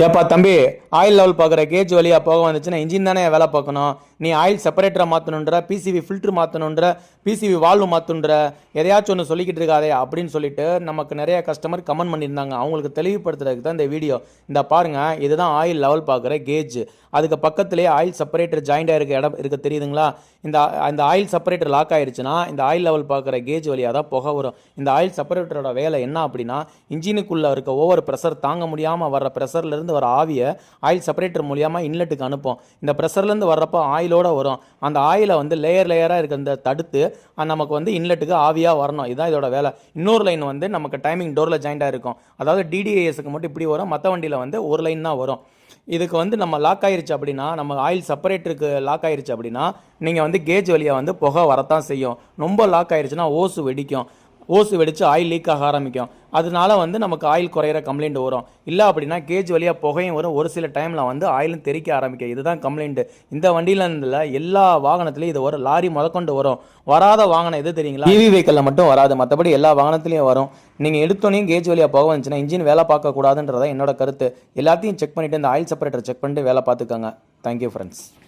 ஏப்பா தம்பி, oil level பார்க்குற கேஜ் வழியாக போக வந்துச்சுன்னா இன்ஜின் தானே வேலை பார்க்கணும். நீ ஆயில் செப்பரேட்டரை மாற்றணுன்ற, பிசிவி ஃபில்ட்ரு மாற்றணுன்ற, பிசிவி வால்வு மாற்றணுன்ற, எதையாச்சும் ஒன்று சொல்லிக்கிட்டு இருக்காதே அப்படின்னு சொல்லிட்டு நமக்கு நிறைய கஸ்டமர் கமெண்ட் பண்ணியிருந்தாங்க. அவங்களுக்கு தெளிவுபடுத்துறதுக்கு தான் இந்த வீடியோ. இந்த பாருங்கள், இதுதான் ஆயில் லெவல் பார்க்குற கேஜ். அதுக்கு பக்கத்துலேயே ஆயில் செப்பரேட்டர் ஜாயிண்டாக இருக்க இடம் இருக்க தெரியுதுங்களா? இந்த ஆயில் செப்பரேட்டர் லாக் ஆயிடுச்சுன்னா இந்த ஆயில் லெவல் பார்க்குற கேஜ் வழியாக தான் புகை வரும். இந்த ஆயில் செப்பரேட்டரோட வேலை என்ன அப்படின்னா, இன்ஜினுக்குள்ளே இருக்க ஓவர் ப்ரெஷர் தாங்க முடியாமல் வர்ற ப்ரெஷர்லேருந்து வர ஆவியை ஆயில் செப்பரேட்டர் மூலியமாக இன்லெட்டுக்கு அனுப்போம். இந்த ப்ரெஷர்லேருந்து வர்றப்போ ஆயிலோட வரும். அந்த ஆயிலை லேயர் லேயராக இருக்கிறத தடுத்து நமக்கு இன்லெட்டுக்கு ஆவியாக வரணும். இதுதான் இதோட வேலை. இன்னொரு லைன் நமக்கு டைமிங் டோரில் ஜாயிண்டாக இருக்கும். அதாவது டிடிஏஎஸ்க்கு மட்டும் இப்படி வரும், மற்ற வண்டியில் ஒரு லைன் தான் வரும். இதுக்கு நம்ம லாக் ஆயிருச்சு அப்படின்னா, நம்ம ஆயில் செப்பரேட்டருக்கு லாக் ஆயிருச்சு அப்படின்னா நீங்கள் கேஜ் வழியாக புகை வரத்தான் செய்யும். ரொம்ப லாக் ஆயிருச்சுன்னா ஓசு வெடிக்கும். ஓசு வெடித்து ஆயில் லீக் ஆக ஆரம்பிக்கும். அதனால நமக்கு ஆயில் குறையிற கம்ப்ளைண்ட் வரும். இல்லை அப்படின்னா கேஜ் வழியாக புகையும் வரும். ஒரு சில டைமில் ஆயிலும் தெறிக்க ஆரம்பிக்கும். இதுதான் கம்ப்ளைண்ட்டு. இந்த வண்டியில் எல்லா வாகனத்துலேயும் இது வரும். லாரி முதற்கொண்டு வரும். வராத வாகனம் எது தெரியுங்களா? இவி வெஹிக்கிளில் மட்டும் வராது, மற்றபடி எல்லா வாகனத்துலேயும் வரும். நீங்கள் எடுத்தோனையும் கேஜ் வழியாக போக வந்துச்சுன்னா இன்ஜின் வேலை பார்க்கக்கூடாதுன்றதான் என்னோட கருத்து. எல்லாத்தையும் செக் பண்ணிவிட்டு இந்த ஆயில் செப்பரேட்டர் செக் பண்ணிட்டு வேலை பார்த்துக்கோங்க. Thank you friends.